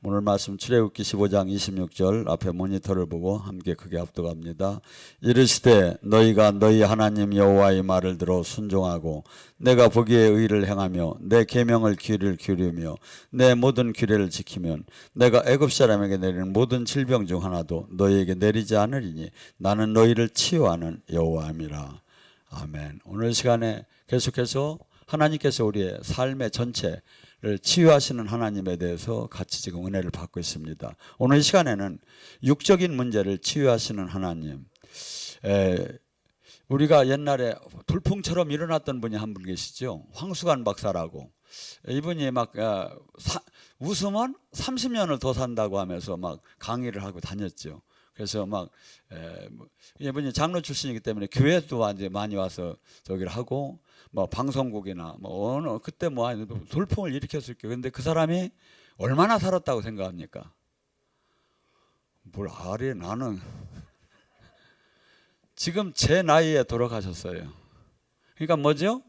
오늘 말씀 출애굽기 15장 26절 앞에 모니터를 보고 함께 크게 압독합니다. 이르시되 너희가 너희 하나님 여호와의 말을 들어 순종하고 내가 보기에 의를 행하며 내 계명을 귀를 기울이며 내 모든 규례를 지키면 내가 애굽 사람에게 내리는 모든 질병 중 하나도 너희에게 내리지 않으리니 나는 너희를 치유하는 여호와임이라. 아멘. 오늘 시간에 계속해서 하나님께서 우리의 삶의 전체를 치유하시는 하나님에 대해서 같이 지금 은혜를 받고 있습니다. 오늘 시간에는 육적인 문제를 치유하시는 하나님. 우리가 옛날에 돌풍처럼 일어났던 분이 한 분 계시죠. 황수관 박사라고. 이분이 막 웃으면 30년을 더 산다고 하면서 막 강의를 하고 다녔죠. 그래서 막 이분이 장로 출신이기 때문에 교회도 많이 와서 저기를 하고 뭐 방송국이나 뭐 어느 그때 뭐 돌풍을 일으켰을 거예요. 근데 그 사람이 얼마나 살았다고 생각합니까? 뭘 아래 나는 지금 제 나이에 돌아가셨어요. 그러니까 뭐죠?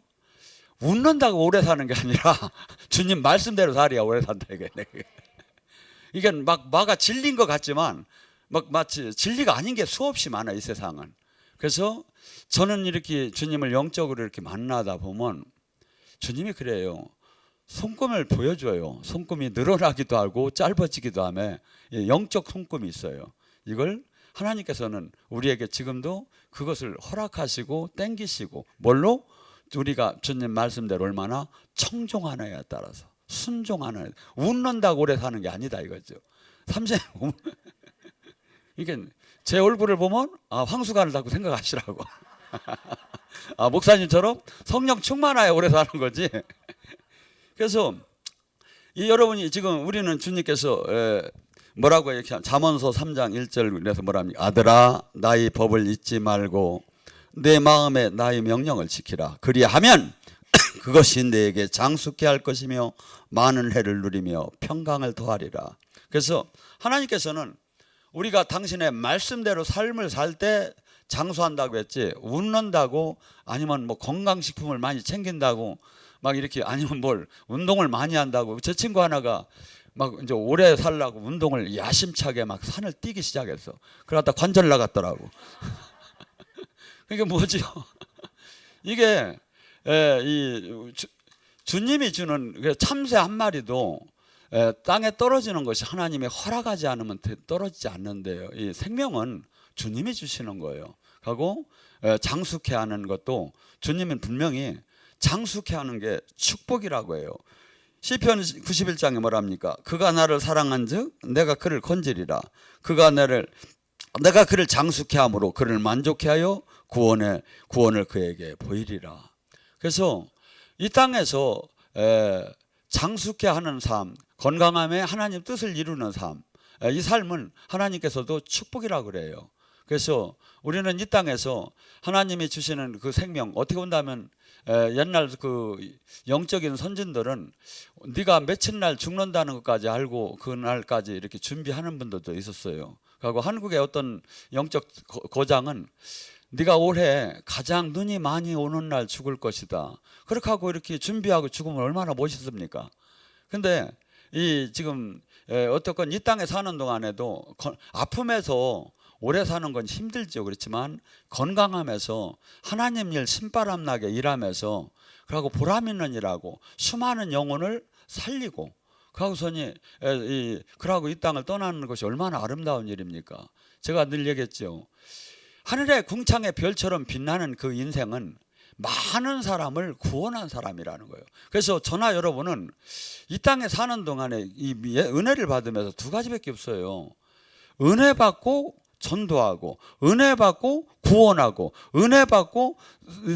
웃는다고 오래 사는 게 아니라 주님 말씀대로 살아야 오래 산다 이게. 이게 막가 진리인 것 같지만 마치 진리가 아닌 게 수없이 많아 이 세상은. 그래서 저는 이렇게 주님을 영적으로 이렇게 만나다 보면 주님이 그래요. 손금을 보여줘요. 손금이 늘어나기도 하고 짧아지기도 하며 영적 손금이 있어요. 이걸 하나님께서는 우리에게 지금도 그것을 허락하시고 땡기시고 뭘로? 우리가 주님 말씀대로 얼마나 청종하느냐에 따라서 순종하느냐. 웃는다고 오래 사는 게 아니다 이거죠. 30 이게 제 얼굴을 보면 황수관을 닫고 생각하시라고. 목사님처럼 성령 충만하여 오래 사는 거지. 그래서 여러분이 지금 우리는 주님께서 뭐라고 이렇게 잠언서 3장 1절에서 뭐랍니까? 아들아 나의 법을 잊지 말고 내 마음에 나의 명령을 지키라. 그리하면 그것이 내게 장수케 할 것이며 많은 해를 누리며 평강을 더하리라. 그래서 하나님께서는 우리가 당신의 말씀대로 삶을 살 때 장수한다고 했지, 웃는다고 아니면 뭐 건강식품을 많이 챙긴다고 막 이렇게 아니면 뭘 운동을 많이 한다고. 제 친구 하나가 막 이제 오래 살라고 운동을 야심차게 막 산을 뛰기 시작했어. 그러다 관절 나갔더라고. 그게 뭐죠? 이게 주님이 주는 참새 한 마리도 땅에 떨어지는 것이 하나님이 허락하지 않으면 떨어지지 않는데요. 이 생명은 주님이 주시는 거예요. 하고 장수케 하는 것도 주님은 분명히 장수케 하는 게 축복이라고 해요. 시편 91장에 뭐랍니까? 그가 나를 사랑한즉 내가 그를 건지리라. 내가 그를 장수케 함으로 그를 만족케 하여 구원을 그에게 보이리라. 그래서 이 땅에서 장수케 하는 삶, 건강함에 하나님 뜻을 이루는 삶, 이 삶은 하나님께서도 축복이라고 그래요. 그래서 우리는 이 땅에서 하나님이 주시는 그 생명, 어떻게 본다면 옛날 그 영적인 선진들은 네가 며칠 날 죽는다는 것까지 알고 그날까지 이렇게 준비하는 분들도 있었어요. 그리고 한국의 어떤 영적 고장은 네가 올해 가장 눈이 많이 오는 날 죽을 것이다. 그렇게 하고 이렇게 준비하고 죽으면 얼마나 멋있습니까? 근데 지금 어떻건 이 땅에 사는 동안에도 아픔에서 오래 사는 건 힘들죠. 그렇지만 건강하면서 하나님 일 신바람 나게 일하면서 그리고 보람 있는 일하고 수많은 영혼을 살리고 그러고서니 그러고 이 땅을 떠나는 것이 얼마나 아름다운 일입니까? 제가 늘 얘기했죠. 하늘의 궁창의 별처럼 빛나는 그 인생은 많은 사람을 구원한 사람이라는 거예요. 그래서 저나 여러분은 이 땅에 사는 동안에 이 은혜를 받으면서 두 가지밖에 없어요. 은혜 받고 전도하고, 은혜 받고 구원하고, 은혜 받고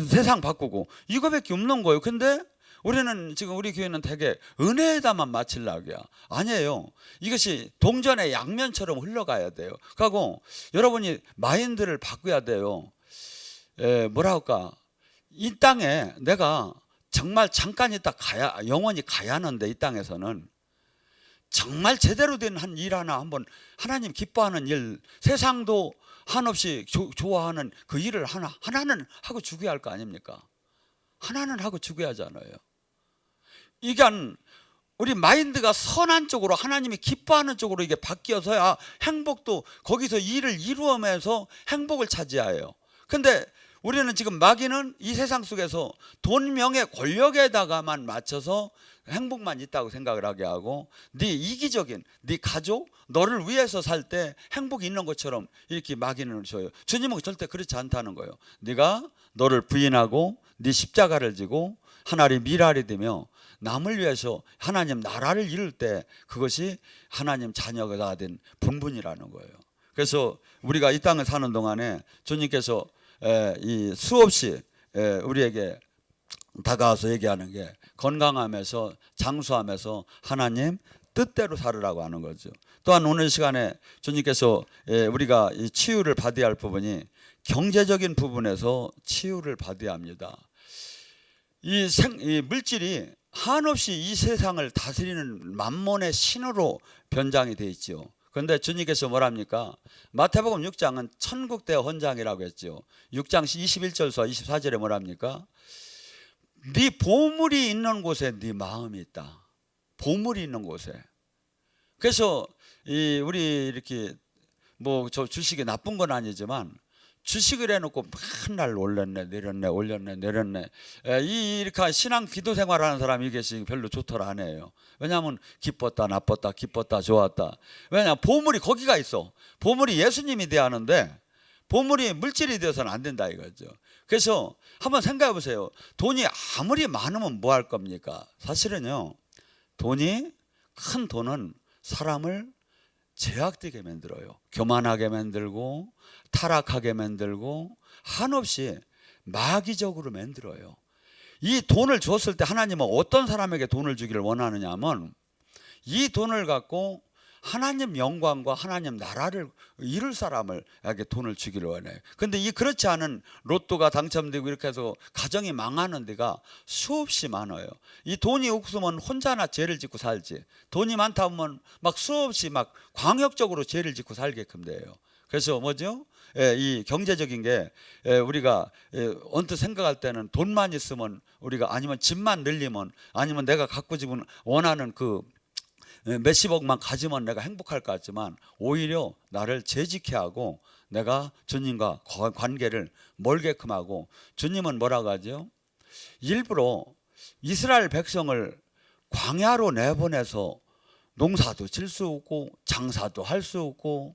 세상 바꾸고, 이거밖에 없는 거예요. 근데 우리는 지금 우리 교회는 되게 은혜에다만 맞추려고요. 아니에요. 이것이 동전의 양면처럼 흘러가야 돼요. 그리고 여러분이 마인드를 바꿔야 돼요. 뭐라 할까? 이 땅에 내가 정말 잠깐 있다 영원히 가야 하는데, 이 땅에서는 정말 제대로 된 한 일 하나 한번 하나님 기뻐하는 일, 세상도 한없이 좋아하는 그 일을 하나는 하고 죽어야 할 거 아닙니까? 하나는 하고 죽어야 하잖아요. 이게 우리 마인드가 선한 쪽으로, 하나님이 기뻐하는 쪽으로 이게 바뀌어서야 행복도 거기서 일을 이루어내서 행복을 차지해요. 근데 우리는 지금 마귀는 이 세상 속에서 돈, 명예, 권력에다가만 맞춰서 행복만 있다고 생각을 하게 하고, 네 이기적인 네 가족, 너를 위해서 살 때 행복이 있는 것처럼 이렇게 마귀는 줘요. 주님은 절대 그렇지 않다는 거예요. 네가 너를 부인하고 네 십자가를 지고 하나님의 미랄이 되며 남을 위해서 하나님 나라를 이룰 때 그것이 하나님 자녀가 된 본분이라는 거예요. 그래서 우리가 이 땅을 사는 동안에 주님께서 이 수없이 우리에게 다가와서 얘기하는 게 건강하면서 장수하면서 하나님 뜻대로 살으라고 하는 거죠. 또한 오늘 시간에 주님께서 우리가 이 치유를 받아야 할 부분이 경제적인 부분에서 치유를 받아야 합니다. 이 물질이 한없이 이 세상을 다스리는 만몬의 신으로 변장이 되어 있죠. 그런데 주님께서 뭐랍니까? 마태복음 6장은 천국대 헌장이라고 했죠. 6장 21절에서 24절에 뭐랍니까? 네 보물이 있는 곳에 네 마음이 있다. 보물이 있는 곳에. 그래서 우리 이렇게 뭐 저 주식이 나쁜 건 아니지만 주식을 해놓고 맨날 올렸네 내렸네 올렸네 내렸네, 이렇게 신앙 기도 생활하는 사람이 이게 별로 좋더라 안 해요. 왜냐하면 기뻤다 나빴다 기뻤다 좋았다. 왜냐하면 보물이 거기가 있어. 보물이 예수님이 돼야 하는데 보물이 물질이 되어서는 안 된다 이거죠. 그래서 한번 생각해 보세요. 돈이 아무리 많으면 뭐 할 겁니까? 사실은요, 큰 돈은 사람을 제약되게 만들어요. 교만하게 만들고 타락하게 만들고 한없이 마귀적으로 만들어요. 이 돈을 줬을 때 하나님은 어떤 사람에게 돈을 주기를 원하느냐 하면 이 돈을 갖고 하나님 영광과 하나님 나라를 이룰 사람에게 돈을 주기를 원해요. 근데 그렇지 않은 로또가 당첨되고 이렇게 해서 가정이 망하는 데가 수없이 많아요. 이 돈이 없으면 혼자나 죄를 짓고 살지, 돈이 많다 보면 막 수없이 막 광역적으로 죄를 짓고 살게끔 돼요. 그래서 뭐죠? 이 경제적인 게 우리가 언뜻 생각할 때는 돈만 있으면 우리가, 아니면 집만 늘리면, 아니면 내가 갖고 싶은 원하는 그 몇십억만 가지면 내가 행복할 것 같지만 오히려 나를 죄짓게 하고 내가 주님과 관계를 멀게끔 하고, 주님은 뭐라고 하죠? 일부러 이스라엘 백성을 광야로 내보내서 농사도 질 수 없고 장사도 할 수 없고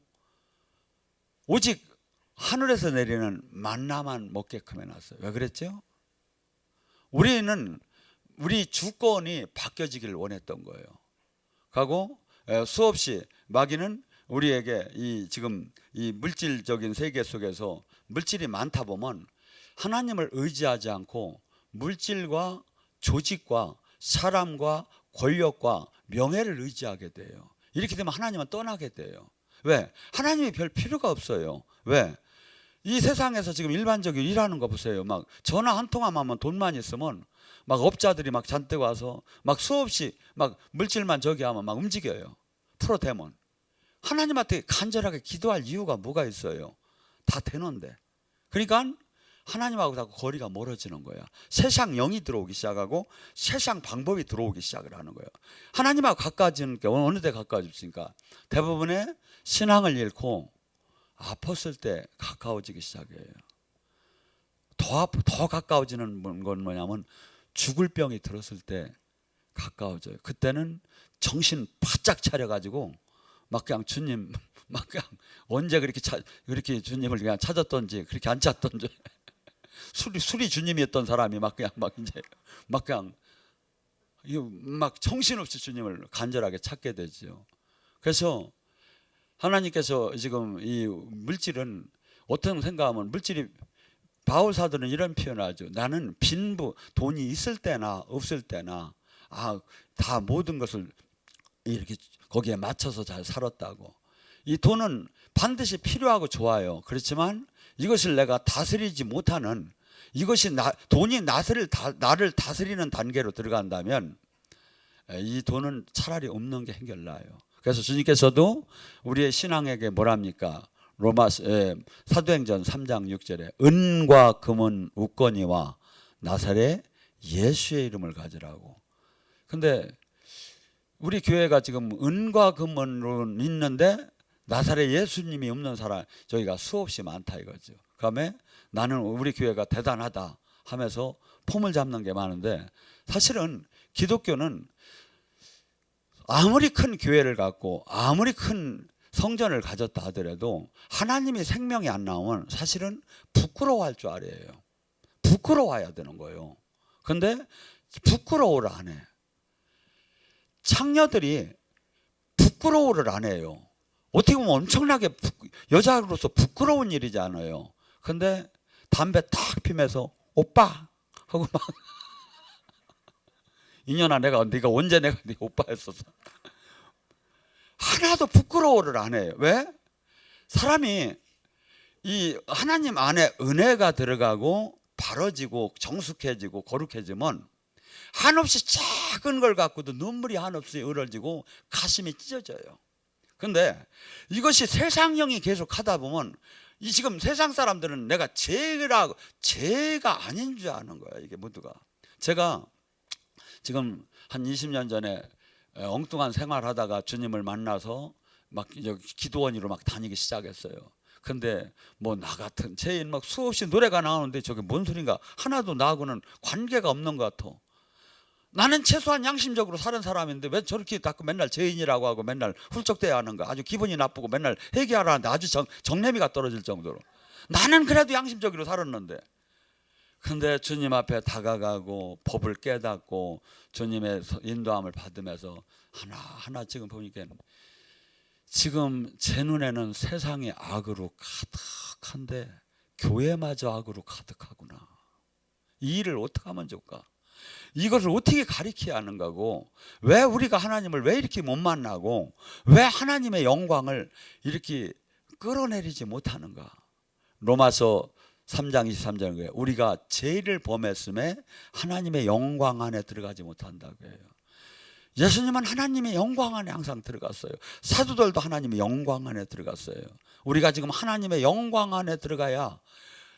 오직 하늘에서 내리는 만나만 먹게끔 해놨어요. 왜 그랬죠? 우리는 우리 주권이 바뀌어지기를 원했던 거예요. 하고 수없이 마귀는 우리에게 지금 이 물질적인 세계 속에서 물질이 많다 보면 하나님을 의지하지 않고 물질과 조직과 사람과 권력과 명예를 의지하게 돼요. 이렇게 되면 하나님은 떠나게 돼요. 왜? 하나님이 별 필요가 없어요. 왜? 이 세상에서 지금 일반적으로 일하는 거 보세요. 막 전화 한 통화만 하면 돈만 있으면 막 업자들이 막 잔뜩 와서 막 수없이 막 물질만 저기 하면 막 움직여요. 프로데몬. 하나님한테 간절하게 기도할 이유가 뭐가 있어요? 다 되는데. 그러니까 하나님하고 자꾸 거리가 멀어지는 거야. 세상 영이 들어오기 시작하고 세상 방법이 들어오기 시작을 하는 거예요. 하나님하고 가까워지는 게 어느 때 가까워집니까? 대부분의 신앙을 잃고 아팠을 때 가까워지기 시작해요. 더 가까워지는 건 뭐냐면 죽을 병이 들었을 때 가까워져요. 그때는 정신 바짝 차려가지고 막 그냥 주님 막 그냥 언제 그렇게 주님을 그냥 찾았던지 그렇게 안 찾던지 술이 주님이었던 사람이 막 그냥 막 정신없이 주님을 간절하게 찾게 되죠. 그래서 하나님께서 지금 이 물질은 어떤 생각하면 물질이, 바울 사도는 이런 표현을 하죠. 나는 빈부, 돈이 있을 때나 없을 때나 다 모든 것을 이렇게 거기에 맞춰서 잘 살았다고. 이 돈은 반드시 필요하고 좋아요. 그렇지만 이것을 내가 다스리지 못하는, 이것이 돈이 나를 다스리는 단계로 들어간다면 이 돈은 차라리 없는 게 해결나요. 그래서 주님께서도 우리의 신앙에게 뭐랍니까? 사도행전 3장 6절에 은과 금은 웃거니와 나사렛 예수의 이름을 가지라고. 근데 우리 교회가 지금 은과 금은 있는데 나사렛 예수님이 없는 사람 저희가 수없이 많다 이거죠. 그다음에 나는 우리 교회가 대단하다 하면서 폼을 잡는 게 많은데, 사실은 기독교는 아무리 큰 교회를 갖고 아무리 큰 성전을 가졌다 하더라도 하나님의 생명이 안 나오면 사실은 부끄러워할 줄 알아요. 부끄러워야 되는 거예요. 근데 부끄러워를 안 해. 창녀들이 부끄러워를 안 해요. 어떻게 보면 엄청나게 여자로서 부끄러운 일이지 않아요. 근데 담배 탁 피면서 오빠 하고 막 인연아 네가 언제 내가 네 오빠였었어. 하나도 부끄러워를 안 해요. 왜? 사람이 이 하나님 안에 은혜가 들어가고 바로지고 정숙해지고 거룩해지면 한없이 작은 걸 갖고도 눈물이 한없이 흐르지고 가슴이 찢어져요. 근데 이것이 세상형이 계속 하다 보면 이 지금 세상 사람들은 내가 죄가 아닌 줄 아는 거야. 이게 모두가. 제가 지금 한 20년 전에 엉뚱한 생활하다가 주님을 만나서 막 기도원으로 막 다니기 시작했어요. 근데 뭐 나 같은 죄인 막 수없이 노래가 나오는데 저게 뭔 소린가, 하나도 나하고는 관계가 없는 것 같아. 나는 최소한 양심적으로 사는 사람인데 왜 저렇게 자꾸 맨날 죄인이라고 하고 맨날 훌쩍대야 하는가. 아주 기분이 나쁘고 맨날 회개하라는데 아주 정내미가 떨어질 정도로. 나는 그래도 양심적으로 살았는데. 근데 주님 앞에 다가가고 법을 깨닫고 주님의 인도함을 받으면서 하나하나 지금 보니까 지금 제 눈에는 세상이 악으로 가득한데 교회마저 악으로 가득하구나. 이 일을 어떻게 하면 좋을까? 이것을 어떻게 가리켜야 하는 거고, 왜 우리가 하나님을 왜 이렇게 못 만나고 왜 하나님의 영광을 이렇게 끌어내리지 못하는가? 로마서 3장 23절에 우리가 죄를 범했음에 하나님의 영광 안에 들어가지 못한다고 해요. 예수님은 하나님의 영광 안에 항상 들어갔어요. 사도들도 하나님의 영광 안에 들어갔어요. 우리가 지금 하나님의 영광 안에 들어가야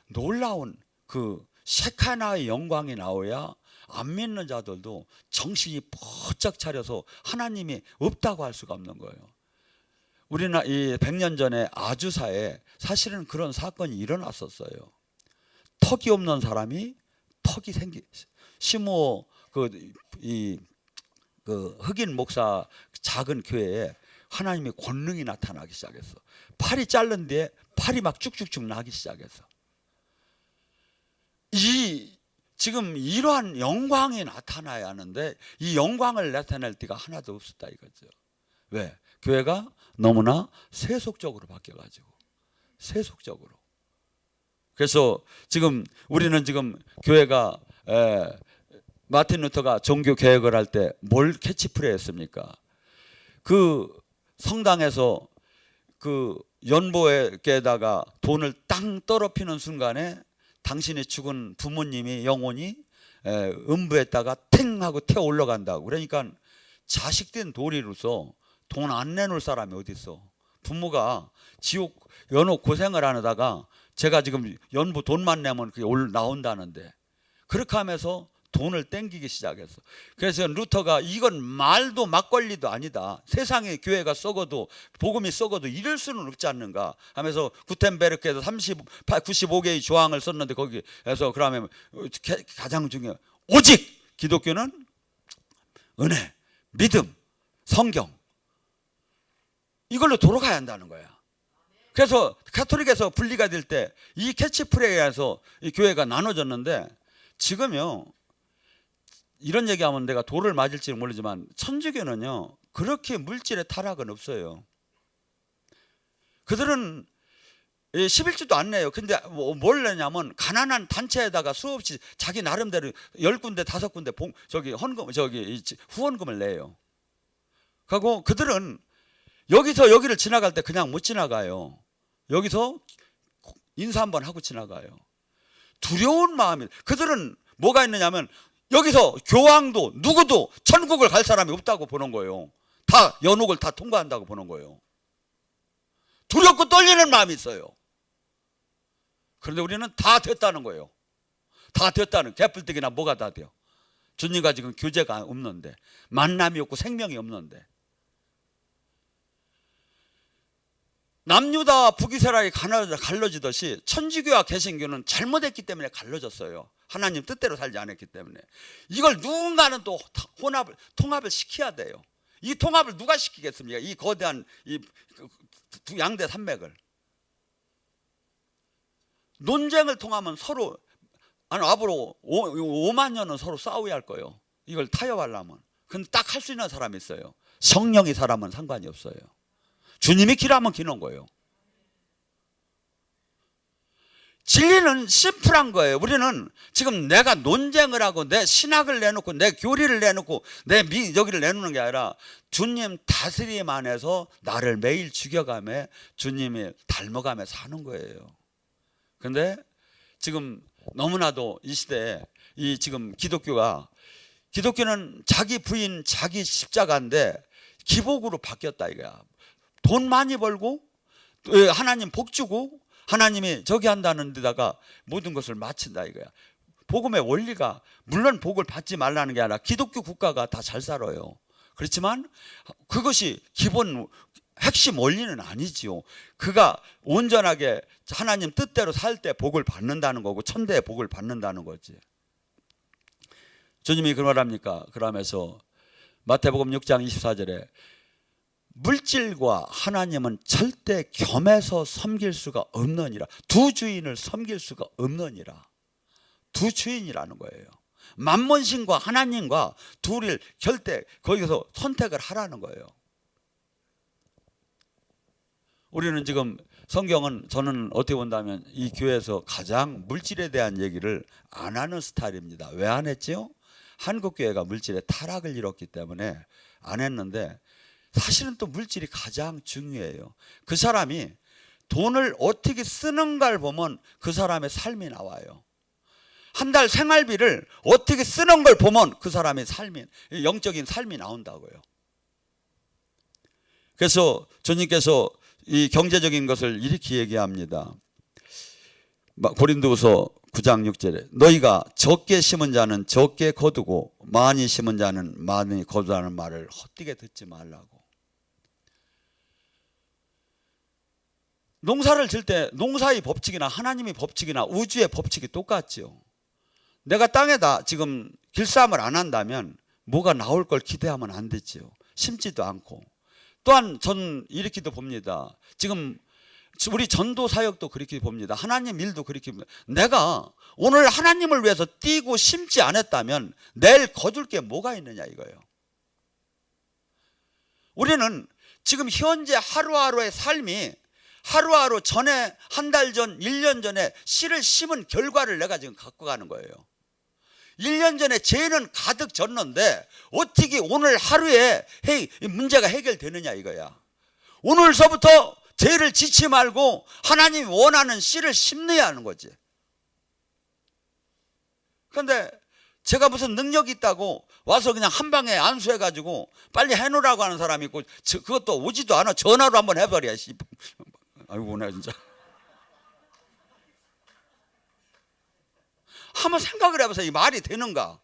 놀라운 그 셰카나의 영광이 나오야 안 믿는 자들도 정신이 번쩍 차려서 하나님이 없다고 할 수가 없는 거예요. 우리나라 이 100년 전에 아주사에 사실은 그런 사건이 일어났었어요. 턱이 없는 사람이 턱이 시므오 그 흑인 목사 작은 교회에 하나님의 권능이 나타나기 시작했어. 팔이 자른 뒤에 팔이 막 쭉쭉쭉 나기 시작했어. 지금 이러한 영광이 나타나야 하는데 이 영광을 나타낼 때가 하나도 없었다 이거죠. 왜? 교회가 너무나 세속적으로 바뀌어가지고. 세속적으로. 그래서 지금 우리는 지금 교회가 마틴 루터가 종교 개혁을 할 때 뭘 캐치프레이 했습니까? 그 성당에서 그 연보에다가 돈을 땅 떨어뜨리는 순간에 당신이 죽은 부모님이 영혼이 음부에다가 탱 하고 태워 올라간다고. 그러니까 자식된 도리로서 돈 안 내놓을 사람이 어디 있어? 부모가 지옥 연옥 고생을 하다가 제가 지금 연부 돈만 내면 그게 나온다는데 그렇게 하면서 돈을 땡기기 시작했어. 그래서 루터가 이건 말도 막걸리도 아니다. 세상에 교회가 썩어도 복음이 썩어도 이럴 수는 없지 않는가 하면서 구텐베르크에서 95개의 조항을 썼는데 거기에서 그러면 가장 중요한 오직 기독교는 은혜, 믿음, 성경 이걸로 돌아가야 한다는 거야. 그래서 가톨릭에서 분리가 될 때 이 캐치프레이에서 이 교회가 나눠졌는데 지금요 이런 얘기하면 내가 돌을 맞을지 모르지만 천주교는요 그렇게 물질의 타락은 없어요. 그들은 11주도 안 내요. 근데 뭘 내냐면 가난한 단체에다가 수없이 자기 나름대로 10군데 5군데 후원금을 내요. 그리고 그들은 여기서 여기를 지나갈 때 그냥 못 지나가요. 여기서 인사 한번 하고 지나가요. 두려운 마음이. 그들은 뭐가 있느냐면 여기서 교황도 누구도 천국을 갈 사람이 없다고 보는 거예요. 다 연옥을 다 통과한다고 보는 거예요. 두렵고 떨리는 마음이 있어요. 그런데 우리는 다 됐다는 거예요. 다 됐다는 개뿔뜨기나 뭐가 다 돼요. 주님과 지금 교제가 없는데, 만남이 없고 생명이 없는데. 남유다와 북이스라엘이 갈라지듯이 천주교와 개신교는 잘못했기 때문에 갈라졌어요. 하나님 뜻대로 살지 않았기 때문에. 이걸 누군가는 또 통합을 시켜야 돼요. 이 통합을 누가 시키겠습니까? 이 거대한 이 양대 산맥을. 논쟁을 통하면 서로, 아니 앞으로 5만 년은 서로 싸워야 할 거예요. 이걸 타협하려면. 근데 딱 할 수 있는 사람이 있어요. 성령이 사람은 상관이 없어요. 주님이 길하면 기는 거예요. 진리는 심플한 거예요. 우리는 지금 내가 논쟁을 하고 내 신학을 내놓고 내 교리를 내놓고 내 여기를 내놓는 게 아니라 주님 다스림 안에서 나를 매일 죽여가며 주님이 닮아가며 사는 거예요. 근데 지금 너무나도 이 시대에 이 지금 기독교는 자기 부인 자기 십자가인데 기복으로 바뀌었다 이거야. 돈 많이 벌고 하나님 복 주고 하나님이 저기 한다는 데다가 모든 것을 마친다 이거야. 복음의 원리가, 물론 복을 받지 말라는 게 아니라 기독교 국가가 다 잘 살아요. 그렇지만 그것이 기본 핵심 원리는 아니지요. 그가 온전하게 하나님 뜻대로 살 때 복을 받는다는 거고 천대의 복을 받는다는 거지. 주님이 그 말합니까? 그러면서 마태복음 6장 24절에 물질과 하나님은 절대 겸해서 섬길 수가 없느니라. 두 주인을 섬길 수가 없느니라. 두 주인이라는 거예요. 만몬신과 하나님과 둘을 절대 거기서 선택을 하라는 거예요. 우리는 지금 성경은 저는 어떻게 본다면 이 교회에서 가장 물질에 대한 얘기를 안 하는 스타일입니다. 왜 안 했지요? 한국교회가 물질의 타락을 이뤘기 때문에 안 했는데 사실은 또 물질이 가장 중요해요. 그 사람이 돈을 어떻게 쓰는가를 보면 그 사람의 삶이 나와요. 한 달 생활비를 어떻게 쓰는 걸 보면 그 사람의 삶이, 영적인 삶이 나온다고요. 그래서 주님께서 이 경제적인 것을 이렇게 얘기합니다. 고린도후서 9장 6절에 너희가 적게 심은 자는 적게 거두고 많이 심은 자는 많이 거두라는 말을 헛되게 듣지 말라고. 농사를 질 때 농사의 법칙이나 하나님의 법칙이나 우주의 법칙이 똑같죠. 내가 땅에다 지금 길쌈을 안 한다면 뭐가 나올 걸 기대하면 안 되지요. 심지도 않고. 또한 전 이렇게도 봅니다. 지금 우리 전도 사역도 그렇게 봅니다. 하나님 일도 그렇게 봅니다. 내가 오늘 하나님을 위해서 뛰고 심지 않았다면 내일 거둘 게 뭐가 있느냐 이거예요. 우리는 지금 현재 하루하루의 삶이 하루하루 전에, 한 달 전, 1년 전에 씨를 심은 결과를 내가 지금 갖고 가는 거예요. 1년 전에 죄는 가득 졌는데 어떻게 오늘 하루에 문제가 해결되느냐 이거야. 오늘서부터 죄를 짓지 말고 하나님이 원하는 씨를 심어야 하는 거지. 그런데 제가 무슨 능력이 있다고 와서 그냥 한 방에 안수해가지고 빨리 해놓으라고 하는 사람이 있고 그것도 오지도 않아. 전화로 한번 해버려. 아이고 나 진짜. 한번 생각을 해보세요. 이 말이 되는가?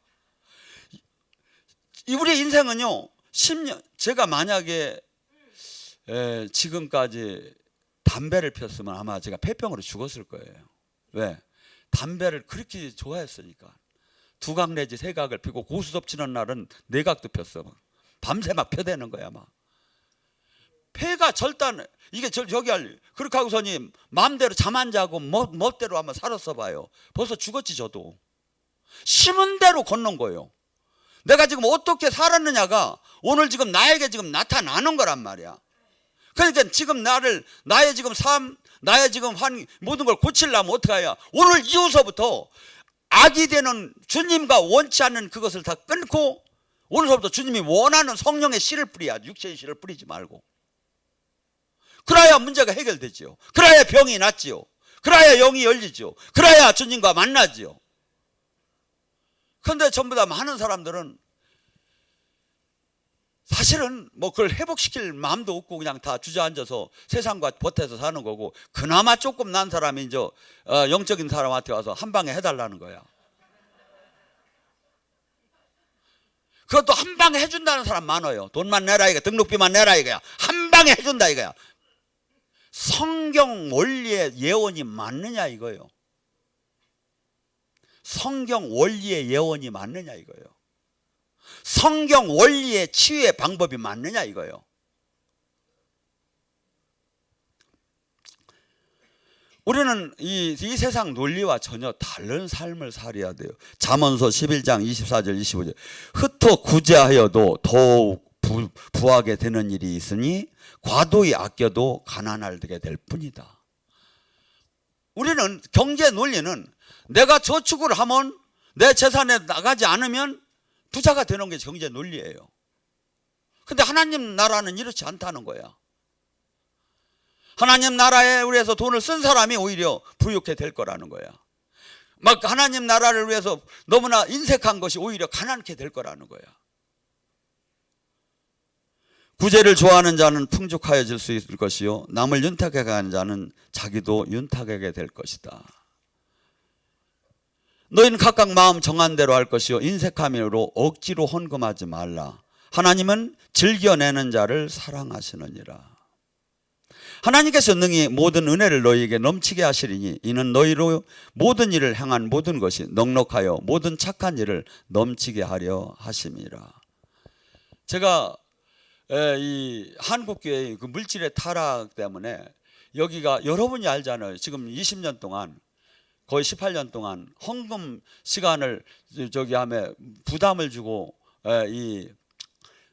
우리 인생은요 10년, 제가 만약에 지금까지 담배를 폈으면 아마 제가 폐병으로 죽었을 거예요. 왜? 담배를 그렇게 좋아했으니까. 2각 내지 3각을 피고 고수섭 치는 날은 4각도 폈어. 밤새 막 펴대는 거야 막. 폐가 절단, 이게 저기 그렇게 하고서니 마음대로 잠 안 자고 멋대로 한번 살았어 봐요. 벌써 죽었지 저도. 심은 대로 걷는 거예요. 내가 지금 어떻게 살았느냐가 오늘 지금 나에게 지금 나타나는 거란 말이야. 그러니까 지금 나의 지금 삶, 나의 지금 모든 걸 고치려면 어떻게 해야? 오늘 이후서부터 악이 되는 주님과 원치 않는 그것을 다 끊고 오늘서부터 주님이 원하는 성령의 씨를 뿌려야, 육체의 씨를 뿌리지 말고. 그래야 문제가 해결되지요. 그래야 병이 낫지요. 그래야 영이 열리지요. 그래야 주님과 만나지요. 그런데 전부 다 많은 사람들은 사실은 뭐 그걸 회복시킬 마음도 없고 그냥 다 주저앉아서 세상과 버텨서 사는 거고, 그나마 조금 난 사람이 이제 영적인 사람한테 와서 한 방에 해달라는 거야. 그것도 한 방에 해준다는 사람 많아요. 돈만 내라 이거, 등록비만 내라 이거야. 한 방에 해준다 이거야. 성경 원리의 예언이 맞느냐 이거예요. 성경 원리의 예언이 맞느냐 이거예요. 성경 원리의 치유의 방법이 맞느냐 이거예요. 우리는 이 세상 논리와 전혀 다른 삶을 살아야 돼요. 잠언서 11장 24절 25절 흩어 구제하여도 더욱 부하게 되는 일이 있으니 과도히 아껴도 가난하게 될 뿐이다. 우리는 경제 논리는 내가 저축을 하면 내 재산에 나가지 않으면 부자가 되는 게 경제 논리예요. 근데 하나님 나라는 이렇지 않다는 거야. 하나님 나라에 위해서 돈을 쓴 사람이 오히려 부유하게 될 거라는 거야. 막 하나님 나라를 위해서 너무나 인색한 것이 오히려 가난하게 될 거라는 거야. 구제를 좋아하는 자는 풍족하여질 수 있을 것이요 남을 윤탁하게 하는 자는 자기도 윤탁하게 될 것이다. 너희는 각각 마음 정한 대로 할 것이요 인색함으로 억지로 헌금하지 말라. 하나님은 즐겨내는 자를 사랑하시느니라. 하나님께서 능히 모든 은혜를 너희에게 넘치게 하시리니 이는 너희로 모든 일을 행한 모든 것이 넉넉하여 모든 착한 일을 넘치게 하려 하심이라. 제가 이 한국교회의 그 물질의 타락 때문에 여기가 여러분이 알잖아요. 지금 20년 동안 거의 18년 동안 헌금 시간을 저기 하면 부담을 주고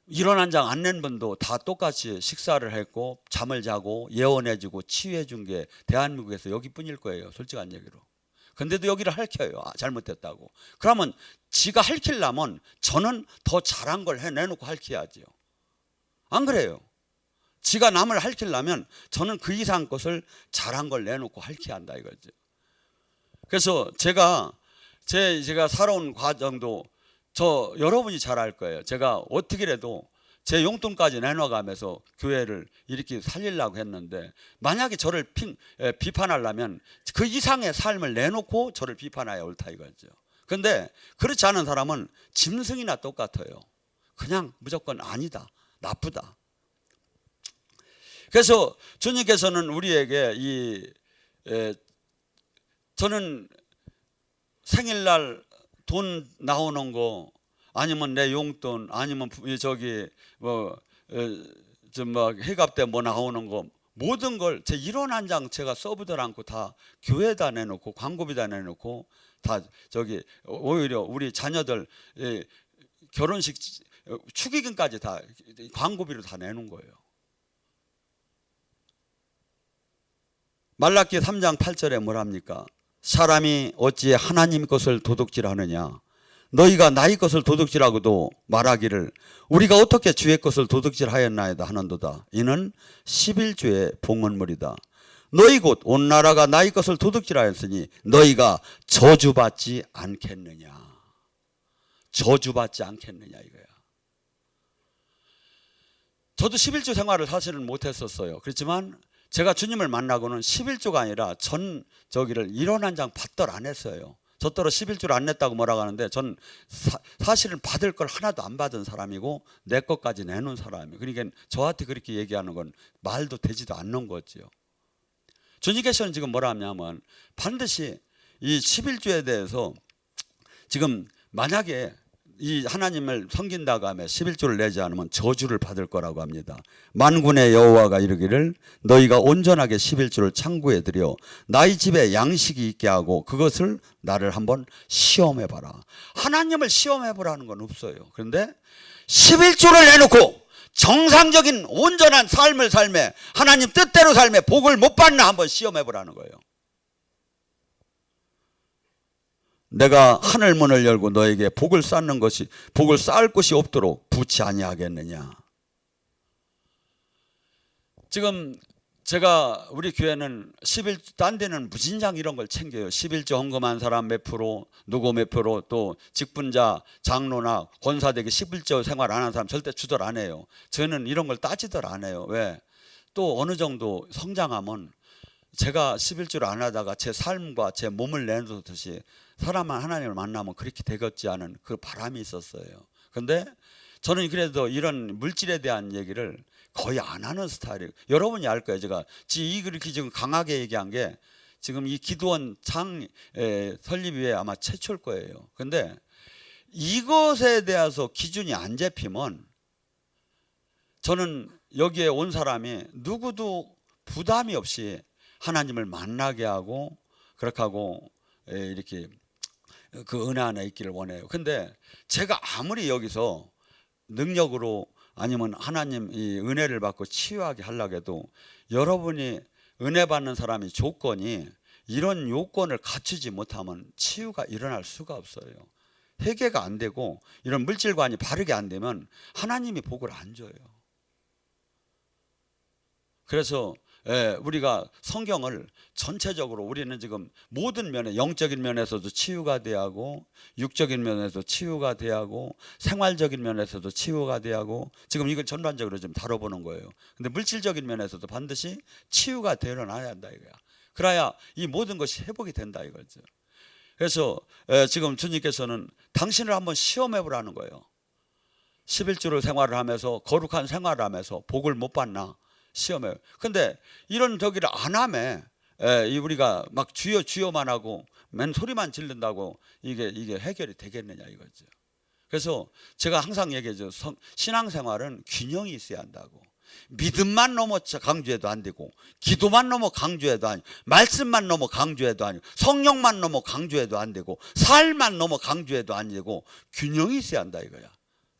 일원 한 장 안 낸 분도 다 똑같이 식사를 했고 잠을 자고 예언해주고 치유해준 게 대한민국에서 여기뿐일 거예요. 솔직한 얘기로. 근데도 여기를 핥혀요. 잘못했다고. 그러면 지가 핥히려면 저는 더 잘한 걸 해내놓고 핥혀야지요. 안 그래요? 지가 남을 핥히려면 저는 그 이상 것을 잘한 걸 내놓고 핥혀야 한다 이거죠. 그래서 제가 살아온 과정도 여러분이 잘 알 거예요. 제가 어떻게라도 제 용돈까지 내놔가면서 교회를 이렇게 살리려고 했는데 만약에 저를 비판하려면 그 이상의 삶을 내놓고 저를 비판해야 옳다 이거죠. 그런데 그렇지 않은 사람은 짐승이나 똑같아요. 그냥 무조건 아니다, 나쁘다. 그래서 주님께서는 우리에게 저는 생일날 돈 나오는 거 아니면 내 용돈 아니면 저기 해갑 때 뭐 나오는 거 모든 걸 제 1원 한 장 제가 써보들 않고 다 교회에다 내놓고 광고비다 내놓고 다 저기 오히려 우리 자녀들 결혼식 축의금까지 다 광고비로 다 내놓은 거예요. 말라기 3장 8절에 뭐랍니까? 사람이 어찌 하나님 것을 도둑질하느냐? 너희가 나의 것을 도둑질하고도 말하기를 우리가 어떻게 주의 것을 도둑질하였나이다 하는도다. 이는 11주의 봉헌물이다. 너희 곧 온 나라가 나의 것을 도둑질하였으니 너희가 저주받지 않겠느냐? 저주받지 않겠느냐 이거야. 저도 11주 생활을 사실은 못했었어요. 그렇지만 제가 주님을 만나고는 11주가 아니라 저기를 1원 한 장 받들 안 했어요. 저더러 11주를 안 냈다고 뭐라고 하는데 전 사실은 받을 걸 하나도 안 받은 사람이고 내 것까지 내놓은 사람이에요. 그러니까 저한테 그렇게 얘기하는 건 말도 되지도 않는 거죠. 주님께서는 지금 뭐라 하냐면 반드시 이 11주에 대해서 지금 만약에 이 하나님을 섬긴다고 하면 11주를 내지 않으면 저주를 받을 거라고 합니다. 만군의 여호와가 이르기를 너희가 온전하게 11주를 창구에 들여 나의 집에 양식이 있게 하고 그것을 나를 한번 시험해 봐라. 하나님을 시험해 보라는 건 없어요. 그런데 11주를 내놓고 정상적인 온전한 삶을 삶에 하나님 뜻대로 삶에 복을 못 받나 한번 시험해 보라는 거예요. 내가 하늘문을 열고 너에게 복을 쌓을 곳이 없도록 부치 아니하겠느냐. 지금 제가 우리 교회는 11주 딴 데는 무진장 이런 걸 챙겨요. 11주 헌금한 사람 몇 프로, 누구 몇 프로, 또 직분자, 장로나 권사되게 11주 생활 안 하는 사람 절대 주들 안 해요. 저는 이런 걸 따지들 안 해요. 왜? 또 어느 정도 성장하면 제가 11주를 안 하다가 제 삶과 제 몸을 내놓듯이 사람만 하나님을 만나면 그렇게 되겠지 않은 그 바람이 있었어요. 그런데 저는 그래도 이런 물질에 대한 얘기를 거의 안 하는 스타일이에요. 여러분이 알 거예요. 제가 이렇게 지금 강하게 얘기한 게 지금 이 기도원 장 설립 이후에 아마 최초일 거예요. 근데 이것에 대해서 기준이 안 잡히면 저는 여기에 온 사람이 누구도 부담이 없이 하나님을 만나게 하고 그렇게 하고 이렇게 그 은혜 안에 있기를 원해요. 근데 제가 아무리 여기서 능력으로 아니면 하나님 이 은혜를 받고 치유하게 하려고 해도 여러분이 은혜 받는 사람이 조건이 이런 요건을 갖추지 못하면 치유가 일어날 수가 없어요. 회개가 안 되고 이런 물질관이 바르게 안 되면 하나님이 복을 안 줘요. 그래서 우리가 성경을 전체적으로 우리는 지금 모든 면에 영적인 면에서도 치유가 돼야 하고 육적인 면에서 치유가 돼야 하고 생활적인 면에서도 치유가 돼야 하고 지금 이건 전반적으로 좀 다뤄보는 거예요. 근데 물질적인 면에서도 반드시 치유가 되어나야 한다 이거야. 그래야 이 모든 것이 회복이 된다 이거죠. 그래서 지금 주님께서는 당신을 한번 시험해 보라는 거예요. 11주를 생활을 하면서 거룩한 생활을 하면서 복을 못 받나 시험해요. 근데 이런 저기를 안 하면 우리가 막 주여 주여만 하고 맨 소리만 지른다고 이게 해결이 되겠느냐 이거죠. 그래서 제가 항상 얘기하죠. 신앙생활은 균형이 있어야 한다고. 믿음만 너무 강조해도 안 되고 기도만 너무 강조해도 아니고 말씀만 너무 강조해도 아니고 성령만 너무 강조해도 안 되고 삶만 너무 강조해도 안 되고 균형이 있어야 한다 이거야.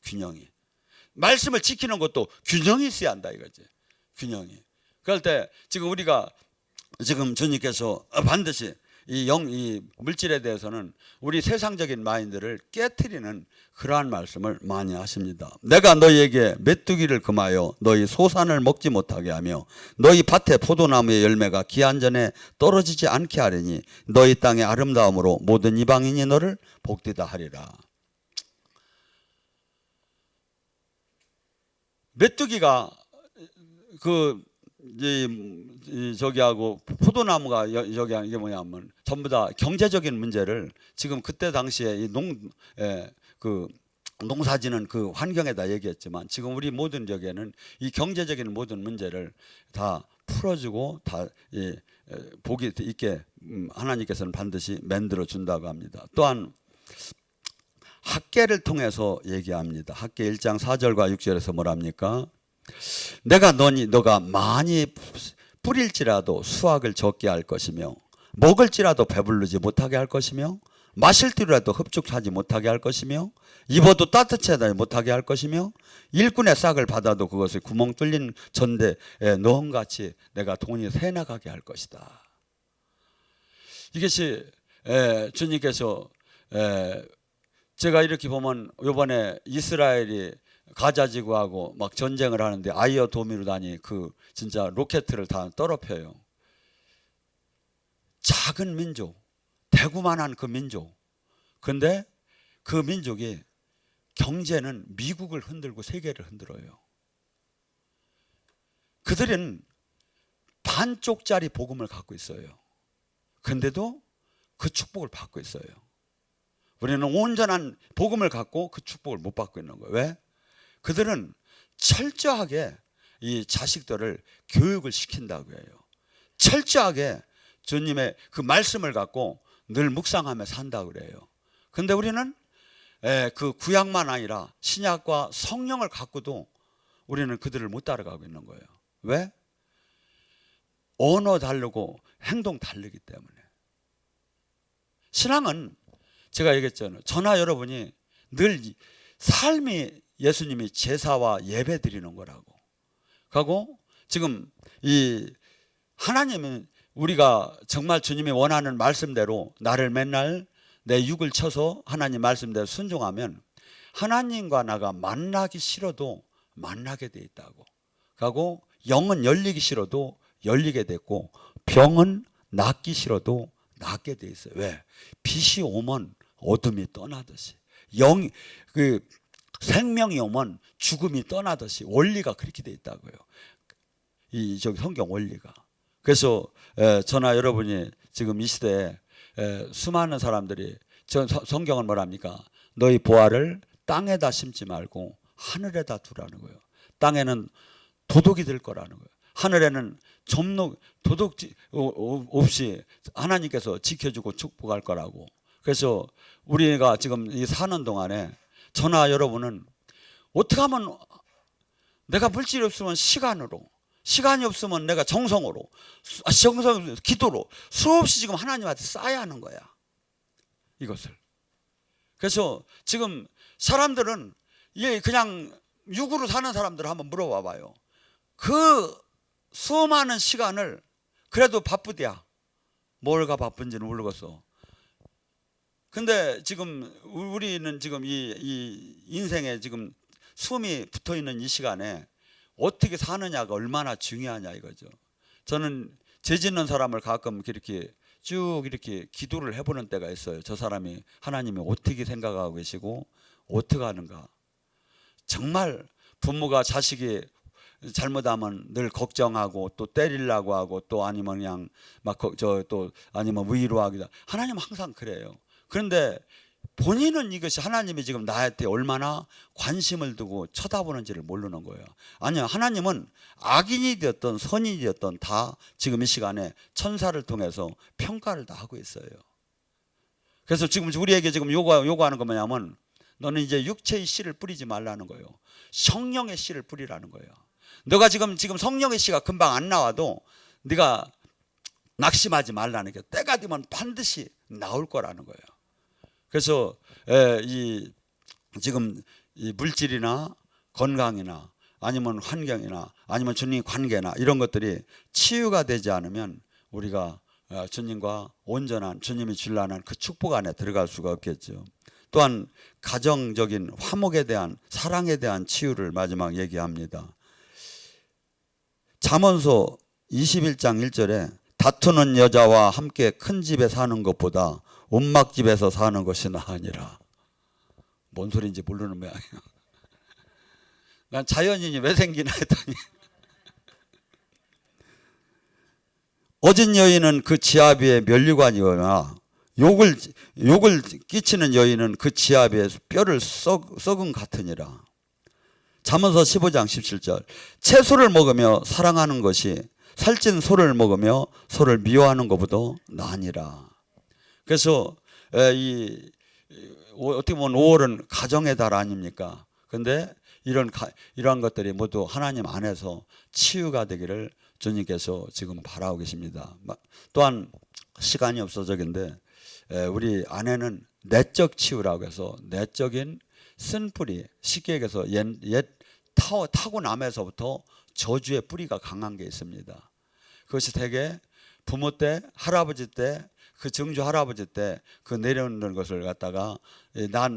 균형이. 말씀을 지키는 것도 균형이 있어야 한다 이거지. 균형이. 그럴 때 지금 우리가 지금 주님께서 반드시 이 물질에 대해서는 우리 세상적인 마인드를 깨트리는 그러한 말씀을 많이 하십니다. 내가 너희에게 메뚜기를 금하여 너희 소산을 먹지 못하게 하며 너희 밭에 포도나무의 열매가 기한 전에 떨어지지 않게 하리니 너희 땅의 아름다움으로 모든 이방인이 너를 복되다 하리라. 메뚜기가 저기하고 포도나무가 여기 이게 뭐냐면 전부 다 경제적인 문제를 지금 그때 당시에 농사지는 그 환경에다 얘기했지만 지금 우리 모든 적에는 이 경제적인 모든 문제를 다 풀어주고 다 복이 있게 하나님께서는 반드시 만들어 준다고 합니다. 또한 학계를 통해서 얘기합니다. 학계 1장 4절과 6절에서 뭐랍니까? 내가 너가 많이 뿌릴지라도 수확을 적게 할 것이며 먹을지라도 배부르지 못하게 할 것이며 마실 띠라도 흡족하지 못하게 할 것이며 입어도 따뜻하지 못하게 할 것이며 일꾼의 싹을 받아도 그것을 구멍 뚫린 전대에 넣음같이 내가 돈이 새나가게 할 것이다. 이것이 주님께서 제가 이렇게 보면 이번에 이스라엘이 가자지구하고 막 전쟁을 하는데 아이어 도미르단이 진짜 로켓을 다 떨어펴요. 작은 민족, 대구만한 그 민족. 근데 그 민족이 경제는 미국을 흔들고 세계를 흔들어요. 그들은 반쪽짜리 복음을 갖고 있어요. 근데도 그 축복을 받고 있어요. 우리는 온전한 복음을 갖고 그 축복을 못 받고 있는 거예요. 왜? 그들은 철저하게 이 자식들을 교육을 시킨다고 해요. 철저하게 주님의 그 말씀을 갖고 늘 묵상하며 산다고 그래요. 근데 우리는 그 구약만 아니라 신약과 성령을 갖고도 우리는 그들을 못 따라가고 있는 거예요. 왜? 언어 다르고 행동 다르기 때문에. 신앙은 제가 얘기했잖아요. 저나 여러분이 늘 삶이 예수님이 제사와 예배 드리는 거라고. 그리고 지금 이 하나님은 우리가 정말 주님이 원하는 말씀대로 나를 맨날 내 육을 쳐서 하나님 말씀대로 순종하면 하나님과 나가 만나기 싫어도 만나게 돼 있다고. 그리고 영은 열리기 싫어도 열리게 됐고 병은 낫기 싫어도 낫게 돼 있어요. 왜? 빛이 오면 어둠이 떠나듯이 생명이 오면 죽음이 떠나듯이 원리가 그렇게 돼 있다고요. 이 성경 원리가. 그래서 저나 여러분이 지금 이 시대에 수많은 사람들이 성경은 뭐랍니까? 너희 보화를 땅에다 심지 말고 하늘에다 두라는 거예요. 땅에는 도둑이 될 거라는 거예요. 하늘에는 도둑 없이 하나님께서 지켜주고 축복할 거라고. 그래서 우리가 지금 이 사는 동안에 저나 여러분은 어떻게 하면 내가 물질이 없으면 시간으로, 시간이 없으면 내가 정성으로, 기도로 수없이 지금 하나님한테 쌓아야 하는 거야. 이것을. 그래서 지금 사람들은 그냥 육으로 사는 사람들 한번 물어봐 봐요. 그 수많은 시간을 그래도 바쁘대야. 뭘가 바쁜지는 모르겠어. 근데 지금 우리는 지금 이 인생에 지금 숨이 붙어 있는 이 시간에 어떻게 사느냐가 얼마나 중요하냐 이거죠. 저는 죄 짓는 사람을 가끔 이렇게 쭉 이렇게 기도를 해보는 때가 있어요. 저 사람이 하나님이 어떻게 생각하고 계시고 어떻게 하는가. 정말 부모가 자식이 잘못하면 늘 걱정하고 또 때리려고 하고 또 아니면 그냥 또 아니면 위로하기도. 하나님은 항상 그래요. 그런데 본인은 이것이 하나님이 지금 나한테 얼마나 관심을 두고 쳐다보는지를 모르는 거예요. 아니요, 하나님은 악인이 되었던 선인이 되었던 다 지금 이 시간에 천사를 통해서 평가를 다 하고 있어요. 그래서 지금 우리에게 지금 요구하는 거 뭐냐면 너는 이제 육체의 씨를 뿌리지 말라는 거예요. 성령의 씨를 뿌리라는 거예요. 너가 지금 성령의 씨가 금방 안 나와도 네가 낙심하지 말라는 게, 때가 되면 반드시 나올 거라는 거예요. 그래서 지금 이 물질이나 건강이나 아니면 환경이나 아니면 주님 관계나 이런 것들이 치유가 되지 않으면 우리가 주님과 온전한 주님이 주려는 그 축복 안에 들어갈 수가 없겠죠. 또한 가정적인 화목에 대한, 사랑에 대한 치유를 마지막 얘기합니다. 잠언서 21장 1절에 다투는 여자와 함께 큰 집에 사는 것보다 움막집에서 사는 것이 나으니라. 뭔 소리인지 모르는 모양이에요. 난 자연인이 왜 생기나 했더니 어진 여인은 그 지아비의 면류관이거나 욕을 끼치는 여인은 그 지아비의 뼈를 썩은 같으니라. 잠언서 15장 17절 채소를 먹으며 사랑하는 것이 살찐 소를 먹으며 소를 미워하는 것보다 나으니라. 그래서 어떻게 보면 5월은 가정의 달 아닙니까? 그런데 이러한 것들이 모두 하나님 안에서 치유가 되기를 주님께서 지금 바라고 계십니다. 또한 시간이 없어서인데 우리 안에는 내적 치유라고 해서 내적인 쓴뿌리, 쉽게 얘기해서 옛 타고남에서부터 저주의 뿌리가 강한 게 있습니다. 그것이 대개 부모 때, 할아버지 때, 그 증조 할아버지 때 그 내려오는 것을 갖다가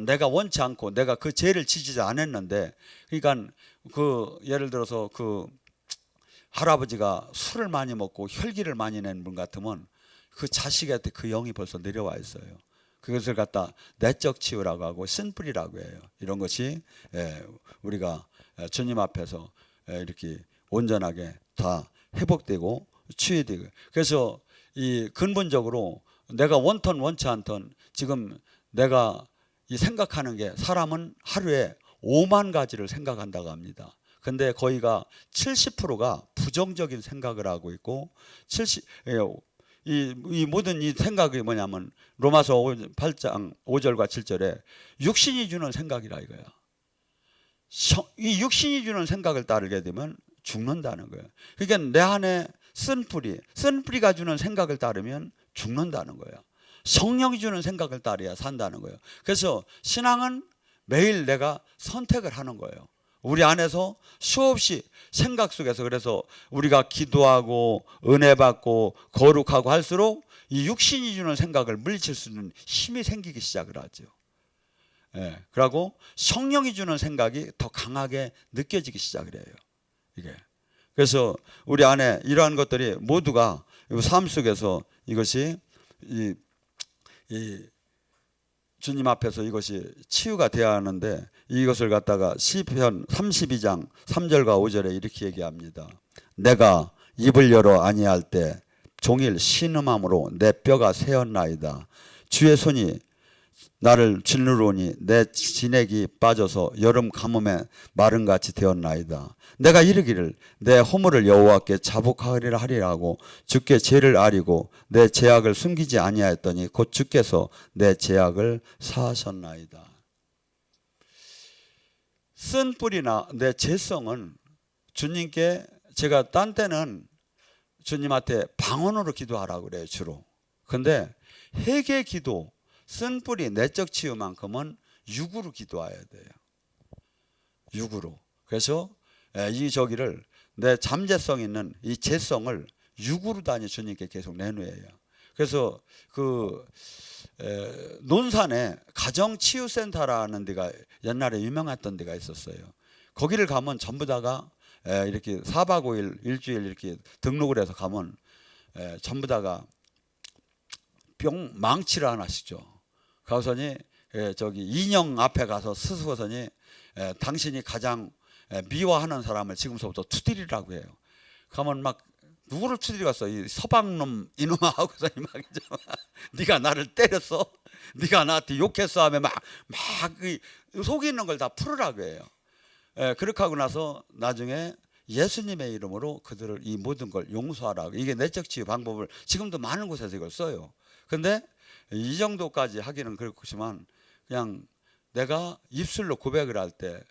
내가 원치 않고 내가 그 죄를 지지지 않았는데, 그러니까 그 예를 들어서 그 할아버지가 술을 많이 먹고 혈기를 많이 낸 분 같으면 그 자식한테 그 영이 벌써 내려와 있어요. 그것을 갖다 내적 치유라고 하고 쓴뿌리라고 해요. 이런 것이 우리가 주님 앞에서 이렇게 온전하게 다 회복되고 치유되고. 그래서 이 근본적으로 내가 원턴 원치 않던 지금 내가 이 생각하는 게, 사람은 하루에 5만 가지를 생각한다고 합니다. 근데 거의가 70%가 부정적인 생각을 하고 있고, 이 모든 이 생각이 뭐냐면 로마서 8장 5절과 7절에 육신이 주는 생각이라 이거야. 이 육신이 주는 생각을 따르게 되면 죽는다는 거예요. 그러니까 내 안에 쓴뿌리가 주는 생각을 따르면 죽는다는 거예요. 성령이 주는 생각을 따라야 산다는 거예요. 그래서 신앙은 매일 내가 선택을 하는 거예요. 우리 안에서 수없이 생각 속에서, 그래서 우리가 기도하고 은혜 받고 거룩하고 할수록 이 육신이 주는 생각을 물리칠 수 있는 힘이 생기기 시작을 하죠. 그리고 성령이 주는 생각이 더 강하게 느껴지기 시작을 해요. 이게. 그래서 우리 안에 이러한 것들이 모두가 삶 속에서 이것이 이 주님 앞에서 이것이 치유가 되어야 하는데, 이것을 갖다가 시편 32장 3절과 5절에 이렇게 얘기합니다. 내가 입을 열어 아니할 때 종일 신음함으로 내 뼈가 새었나이다. 주의 손이 나를 짓누르니 내 진액이 빠져서 여름 가뭄에 마른같이 되었나이다. 내가 이르기를 내 허물을 여호와께 자복하리라 하리라고 주께 죄를 아리고 내 죄악을 숨기지 아니하였더니 곧 주께서 내 죄악을 사하셨나이다. 쓴 뿌리나 내 죄성은 주님께, 제가 딴 때는 주님한테 방언으로 기도하라고 그래요, 주로. 근데 회개 기도, 쓴 뿌리 내적 치유만큼은 육으로 기도해야 돼요. 육으로. 그래서 이 저기를 내 잠재성 있는 이 죄성을 육으로 다니 주님께 계속 내놓아요. 그래서 그 논산에 가정치유센터라는 데가 옛날에 유명했던 데가 있었어요. 거기를 가면 전부 다가 이렇게 4박 5일 일주일 이렇게 등록을 해서 가면 전부 다가 병 망치를 하나 시죠. 가서니 저기 인형 앞에 가서 스스로서니 당신이 가장 미워하는 사람을 지금서부터 투드리라고 해요. 가면 막 누구를 투드리겠어? 이 서방놈 이놈아 하고서 막 네가 나를 때렸어, 네가 나한테 욕했어 하면 막 속에 있는 걸 다 풀으라고 해요. 그렇게 하고 나서 나중에 예수님의 이름으로 그들을 이 모든 걸 용서하라고. 이게 내적 치유 방법을 지금도 많은 곳에서 이걸 써요. 근데 이 정도까지 하기는 그렇지만 그냥 내가 입술로 고백을 할 때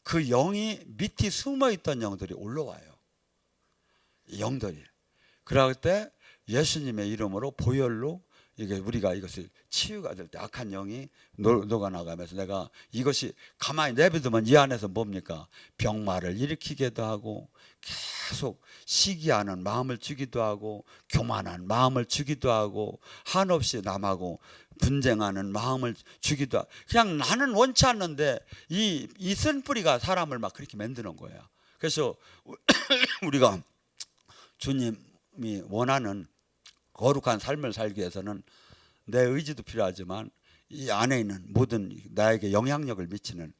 그 영이 밑에 숨어있던 영들이 올라와요. 영들이. 그럴 때 예수님의 이름으로 보혈로 이게 우리가 이것을 치유가 될 때 악한 영이 녹아나가면서 내가 이것이 가만히 내버두면 이 안에서 뭡니까? 병마를 일으키기도 하고 계속 시기하는 마음을 주기도 하고 교만한 마음을 주기도 하고 한없이 남하고 분쟁하는 마음을 주기도 하고 그냥 나는 원치 않는데 이 쓴뿌리가 사람을 막 그렇게 만드는 거야. 그래서 우리가 주님이 원하는 거룩한 삶을 살기 위해서는 내 의지도 필요하지만 이 안에 있는 모든 나에게 영향력을 미치는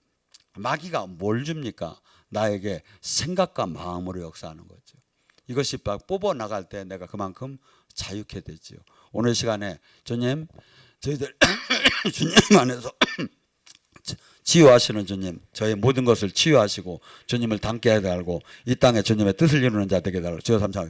마귀가 뭘 줍니까? 나에게 생각과 마음으로 역사하는 거죠. 이것이 뽑아 나갈 때 내가 그만큼 자유케 되죠. 오늘 시간에 주님, 저희들 주님 안에서 치유하시는 주님, 저의 모든 것을 치유하시고 주님을 닮게 해달라고 이 땅에 주님의 뜻을 이루는 자 되게 해달라고 주여 감사합니다.